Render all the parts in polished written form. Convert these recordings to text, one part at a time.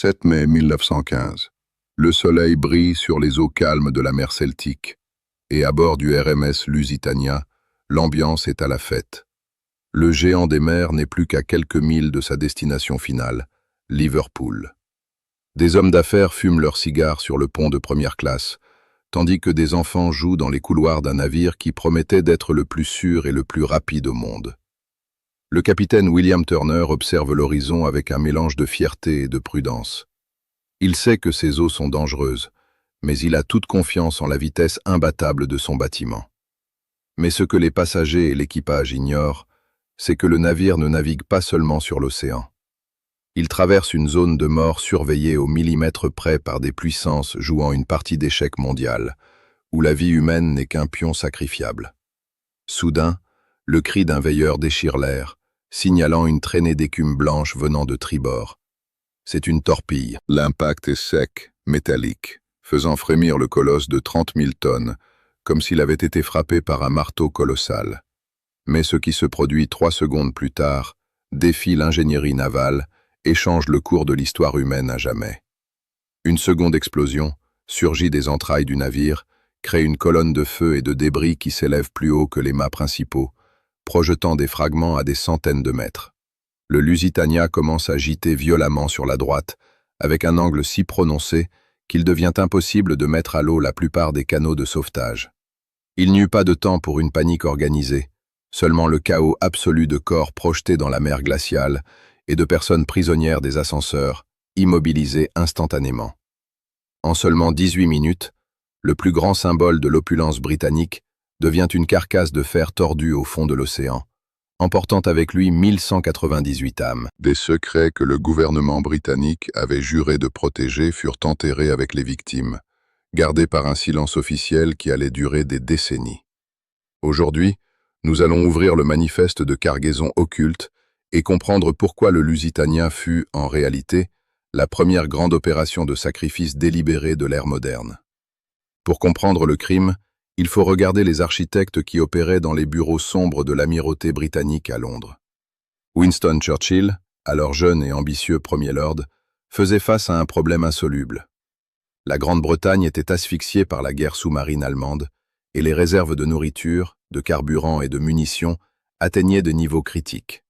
7 mai 1915. Le soleil brille sur les eaux calmes de la mer Celtique, et à bord du RMS Lusitania, l'ambiance est à la fête. Le géant des mers n'est plus qu'à quelques milles de sa destination finale, Liverpool. Des hommes d'affaires fument leurs cigares sur le pont de première classe, tandis que des enfants jouent dans les couloirs d'un navire qui promettait d'être le plus sûr et le plus rapide au monde. Le capitaine William Turner observe l'horizon avec un mélange de fierté et de prudence. Il sait que ces eaux sont dangereuses, mais il a toute confiance en la vitesse imbattable de son bâtiment. Mais ce que les passagers et l'équipage ignorent, c'est que le navire ne navigue pas seulement sur l'océan. Il traverse une zone de mort surveillée au millimètre près par des puissances jouant une partie d'échecs mondiale, où la vie humaine n'est qu'un pion sacrifiable. Soudain, le cri d'un veilleur déchire l'air, signalant une traînée d'écume blanche venant de tribord. C'est une torpille. L'impact est sec, métallique, faisant frémir le colosse de 30 000 tonnes, comme s'il avait été frappé par un marteau colossal. Mais ce qui se produit 3 secondes plus tard défie l'ingénierie navale et change le cours de l'histoire humaine à jamais. Une seconde explosion, surgit des entrailles du navire, crée une colonne de feu et de débris qui s'élève plus haut que les mâts principaux, projetant des fragments à des centaines de mètres. Le Lusitania commence à gîter violemment sur la droite, avec un angle si prononcé qu'il devient impossible de mettre à l'eau la plupart des canaux de sauvetage. Il n'y eut pas de temps pour une panique organisée, seulement le chaos absolu de corps projetés dans la mer glaciale et de personnes prisonnières des ascenseurs, immobilisées instantanément. En seulement 18 minutes, le plus grand symbole de l'opulence britannique devient une carcasse de fer tordue au fond de l'océan, emportant avec lui 1198 âmes. Des secrets que le gouvernement britannique avait juré de protéger furent enterrés avec les victimes, gardés par un silence officiel qui allait durer des décennies. Aujourd'hui, nous allons ouvrir le manifeste de cargaison occulte et comprendre pourquoi le Lusitania fut, en réalité, la première grande opération de sacrifice délibéré de l'ère moderne. Pour comprendre le crime, il faut regarder les architectes qui opéraient dans les bureaux sombres de l'amirauté britannique à Londres. Winston Churchill, alors jeune et ambitieux Premier Lord, faisait face à un problème insoluble. La Grande-Bretagne était asphyxiée par la guerre sous-marine allemande et les réserves de nourriture, de carburant et de munitions atteignaient de niveaux critiques.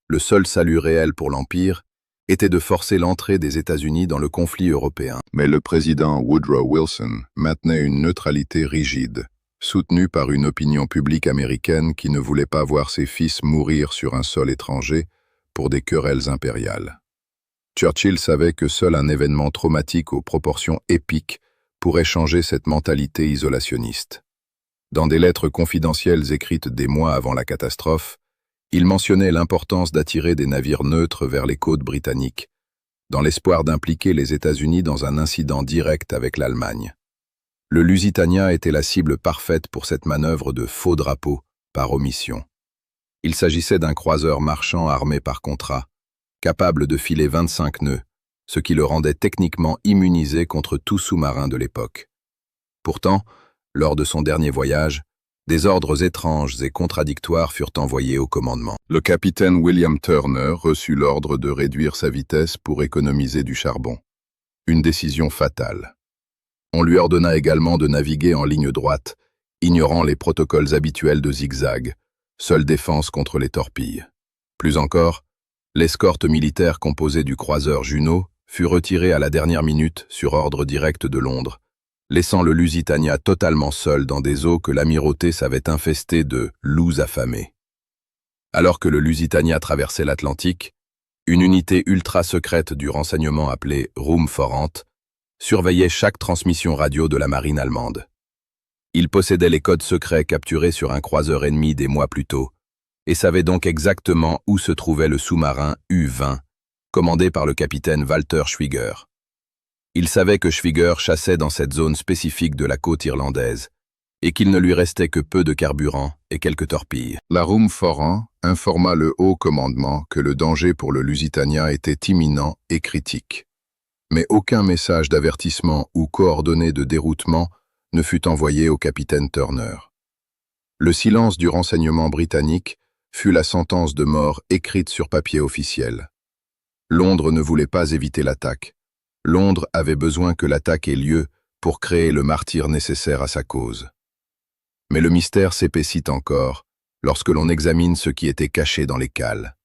Le seul salut réel pour l'Empire était de forcer l'entrée des États-Unis dans le conflit européen. Mais le président Woodrow Wilson maintenait une neutralité rigide, soutenue par une opinion publique américaine qui ne voulait pas voir ses fils mourir sur un sol étranger pour des querelles impériales. Churchill savait que seul un événement traumatique aux proportions épiques pourrait changer cette mentalité isolationniste. Dans des lettres confidentielles écrites des mois avant la catastrophe, il mentionnait l'importance d'attirer des navires neutres vers les côtes britanniques, dans l'espoir d'impliquer les États-Unis dans un incident direct avec l'Allemagne. Le Lusitania était la cible parfaite pour cette manœuvre de faux drapeau par omission. Il s'agissait d'un croiseur marchand armé par contrat, capable de filer 25 nœuds, ce qui le rendait techniquement immunisé contre tout sous-marin de l'époque. Pourtant, lors de son dernier voyage, des ordres étranges et contradictoires furent envoyés au commandement. Le capitaine William Turner reçut l'ordre de réduire sa vitesse pour économiser du charbon. Une décision fatale. On lui ordonna également de naviguer en ligne droite, ignorant les protocoles habituels de zigzag, seule défense contre les torpilles. Plus encore, l'escorte militaire composée du croiseur Juno fut retirée à la dernière minute sur ordre direct de Londres, laissant le Lusitania totalement seul dans des eaux que l'amirauté savait infestées de loups affamés. Alors que le Lusitania traversait l'Atlantique, une unité ultra-secrète du renseignement appelée Room 40 surveillait chaque transmission radio de la marine allemande. Il possédait les codes secrets capturés sur un croiseur ennemi des mois plus tôt, et savait donc exactement où se trouvait le sous-marin U-20, commandé par le capitaine Walter Schwieger. Il savait que Schwieger chassait dans cette zone spécifique de la côte irlandaise, et qu'il ne lui restait que peu de carburant et quelques torpilles. La Room 40 informa le haut commandement que le danger pour le Lusitania était imminent et critique. Mais aucun message d'avertissement ou coordonnée de déroutement ne fut envoyé au capitaine Turner. Le silence du renseignement britannique fut la sentence de mort écrite sur papier officiel. Londres ne voulait pas éviter l'attaque, Londres avait besoin que l'attaque ait lieu pour créer le martyre nécessaire à sa cause. Mais le mystère s'épaissit encore lorsque l'on examine ce qui était caché dans les cales.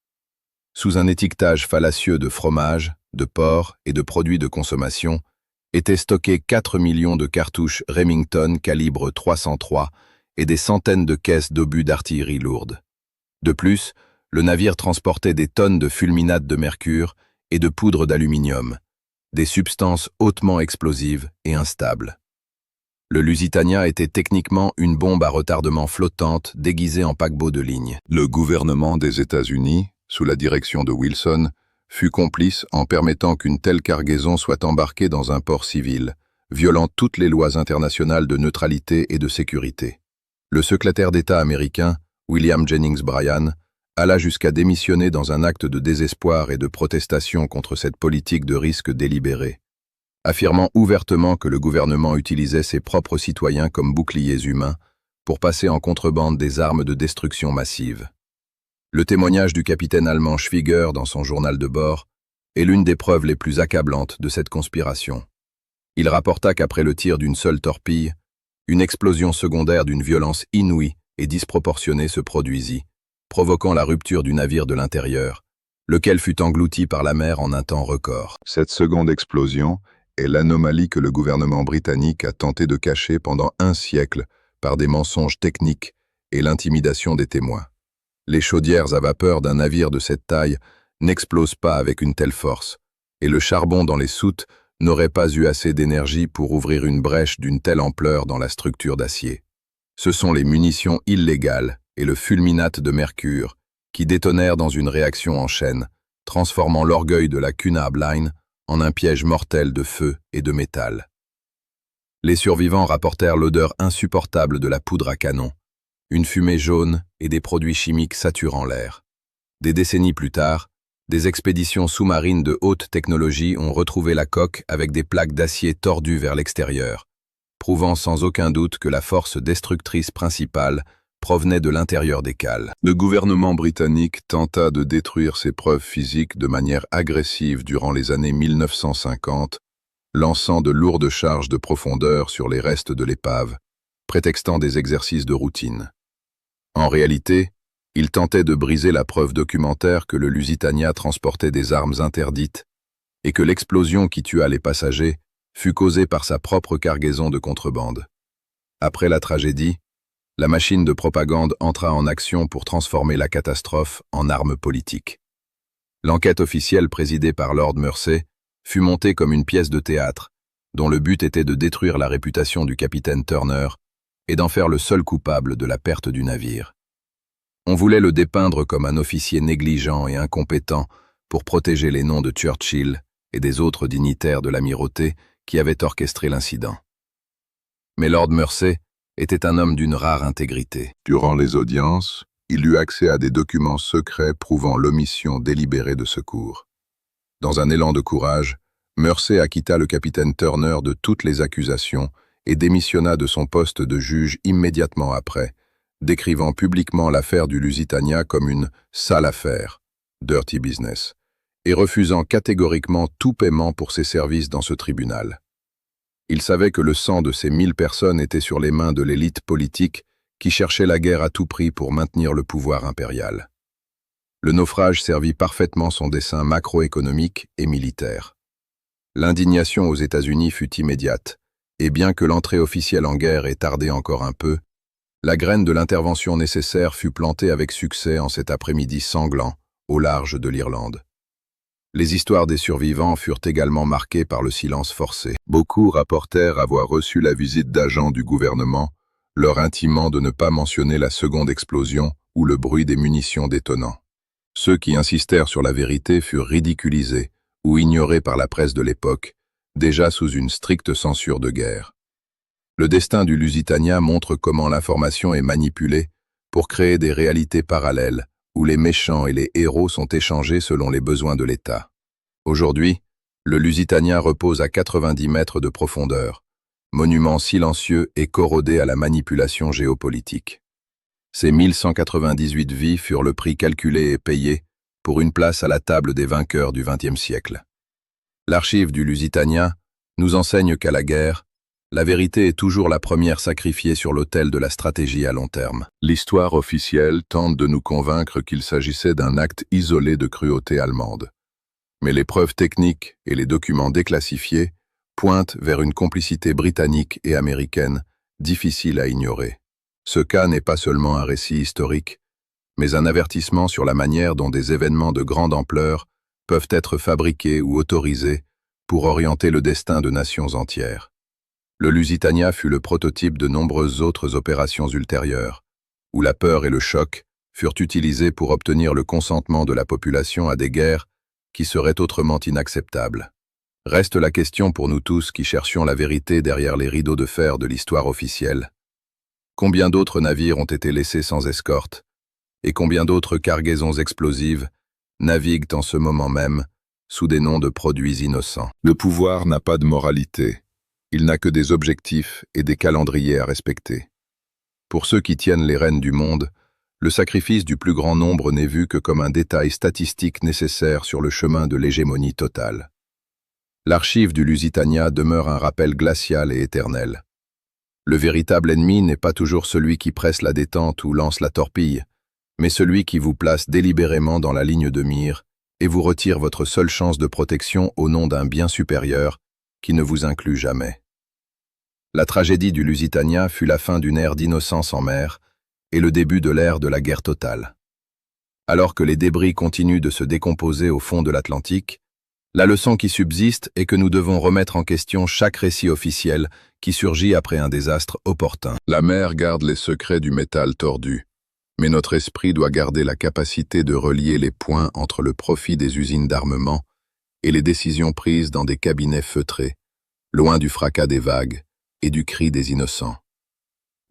Sous un étiquetage fallacieux de fromage, de porc et de produits de consommation, étaient stockés 4 millions de cartouches Remington calibre 303 et des centaines de caisses d'obus d'artillerie lourde. De plus, le navire transportait des tonnes de fulminate de mercure et de poudre d'aluminium, des substances hautement explosives et instables. Le Lusitania était techniquement une bombe à retardement flottante déguisée en paquebot de ligne. Le gouvernement des États-Unis, sous la direction de Wilson, fut complice en permettant qu'une telle cargaison soit embarquée dans un port civil, violant toutes les lois internationales de neutralité et de sécurité. Le secrétaire d'État américain, William Jennings Bryan, alla jusqu'à démissionner dans un acte de désespoir et de protestation contre cette politique de risque délibéré, affirmant ouvertement que le gouvernement utilisait ses propres citoyens comme boucliers humains pour passer en contrebande des armes de destruction massive. Le témoignage du capitaine allemand Schwieger dans son journal de bord est l'une des preuves les plus accablantes de cette conspiration. Il rapporta qu'après le tir d'une seule torpille, une explosion secondaire d'une violence inouïe et disproportionnée se produisit, provoquant la rupture du navire de l'intérieur, lequel fut englouti par la mer en un temps record. Cette seconde explosion est l'anomalie que le gouvernement britannique a tenté de cacher pendant un siècle par des mensonges techniques et l'intimidation des témoins. Les chaudières à vapeur d'un navire de cette taille n'explosent pas avec une telle force, et le charbon dans les soutes n'aurait pas eu assez d'énergie pour ouvrir une brèche d'une telle ampleur dans la structure d'acier. Ce sont les munitions illégales et le fulminate de mercure qui détonèrent dans une réaction en chaîne, transformant l'orgueil de la Cunard Line en un piège mortel de feu et de métal. Les survivants rapportèrent l'odeur insupportable de la poudre à canon, une fumée jaune et des produits chimiques saturant l'air. Des décennies plus tard, des expéditions sous-marines de haute technologie ont retrouvé la coque avec des plaques d'acier tordues vers l'extérieur, prouvant sans aucun doute que la force destructrice principale provenait de l'intérieur des cales. Le gouvernement britannique tenta de détruire ces preuves physiques de manière agressive durant les années 1950, lançant de lourdes charges de profondeur sur les restes de l'épave, prétextant des exercices de routine. En réalité, il tentait de briser la preuve documentaire que le Lusitania transportait des armes interdites et que l'explosion qui tua les passagers fut causée par sa propre cargaison de contrebande. Après la tragédie, la machine de propagande entra en action pour transformer la catastrophe en arme politique. L'enquête officielle présidée par Lord Mersey fut montée comme une pièce de théâtre, dont le but était de détruire la réputation du capitaine Turner et d'en faire le seul coupable de la perte du navire. On voulait le dépeindre comme un officier négligent et incompétent pour protéger les noms de Churchill et des autres dignitaires de l'amirauté qui avaient orchestré l'incident. Mais Lord Mersey était un homme d'une rare intégrité. Durant les audiences, il eut accès à des documents secrets prouvant l'omission délibérée de secours. Dans un élan de courage, Mersey acquitta le capitaine Turner de toutes les accusations et démissionna de son poste de juge immédiatement après, décrivant publiquement l'affaire du Lusitania comme une « sale affaire » (dirty business), et refusant catégoriquement tout paiement pour ses services dans ce tribunal. Il savait que le sang de ces 1000 personnes était sur les mains de l'élite politique qui cherchait la guerre à tout prix pour maintenir le pouvoir impérial. Le naufrage servit parfaitement son dessein macroéconomique et militaire. L'indignation aux États-Unis fut immédiate, et bien que l'entrée officielle en guerre ait tardé encore un peu, la graine de l'intervention nécessaire fut plantée avec succès en cet après-midi sanglant, au large de l'Irlande. Les histoires des survivants furent également marquées par le silence forcé. Beaucoup rapportèrent avoir reçu la visite d'agents du gouvernement, leur intimant de ne pas mentionner la seconde explosion ou le bruit des munitions détonnant. Ceux qui insistèrent sur la vérité furent ridiculisés ou ignorés par la presse de l'époque, déjà sous une stricte censure de guerre. Le destin du Lusitania montre comment l'information est manipulée pour créer des réalités parallèles où les méchants et les héros sont échangés selon les besoins de l'État. Aujourd'hui, le Lusitania repose à 90 mètres de profondeur, monument silencieux et corrodé à la manipulation géopolitique. Ces 1198 vies furent le prix calculé et payé pour une place à la table des vainqueurs du XXe siècle. L'archive du Lusitania nous enseigne qu'à la guerre, la vérité est toujours la première sacrifiée sur l'autel de la stratégie à long terme. L'histoire officielle tente de nous convaincre qu'il s'agissait d'un acte isolé de cruauté allemande. Mais les preuves techniques et les documents déclassifiés pointent vers une complicité britannique et américaine difficile à ignorer. Ce cas n'est pas seulement un récit historique, mais un avertissement sur la manière dont des événements de grande ampleur peuvent être fabriqués ou autorisés pour orienter le destin de nations entières. Le Lusitania fut le prototype de nombreuses autres opérations ultérieures, où la peur et le choc furent utilisés pour obtenir le consentement de la population à des guerres qui seraient autrement inacceptables. Reste la question pour nous tous qui cherchions la vérité derrière les rideaux de fer de l'histoire officielle. Combien d'autres navires ont été laissés sans escorte, et combien d'autres cargaisons explosives naviguent en ce moment même sous des noms de produits innocents. Le pouvoir n'a pas de moralité. Il n'a que des objectifs et des calendriers à respecter. Pour ceux qui tiennent les rênes du monde, le sacrifice du plus grand nombre n'est vu que comme un détail statistique nécessaire sur le chemin de l'hégémonie totale. L'archive du Lusitania demeure un rappel glacial et éternel. Le véritable ennemi n'est pas toujours celui qui presse la détente ou lance la torpille, mais celui qui vous place délibérément dans la ligne de mire et vous retire votre seule chance de protection au nom d'un bien supérieur qui ne vous inclut jamais. La tragédie du Lusitania fut la fin d'une ère d'innocence en mer et le début de l'ère de la guerre totale. Alors que les débris continuent de se décomposer au fond de l'Atlantique, la leçon qui subsiste est que nous devons remettre en question chaque récit officiel qui surgit après un désastre opportun. La mer garde les secrets du métal tordu, mais notre esprit doit garder la capacité de relier les points entre le profit des usines d'armement et les décisions prises dans des cabinets feutrés, loin du fracas des vagues et du cri des innocents.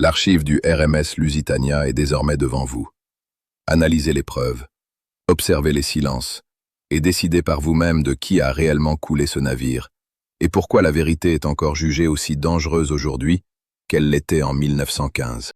L'archive du RMS Lusitania est désormais devant vous. Analysez les preuves, observez les silences, et décidez par vous-même de qui a réellement coulé ce navire, et pourquoi la vérité est encore jugée aussi dangereuse aujourd'hui qu'elle l'était en 1915.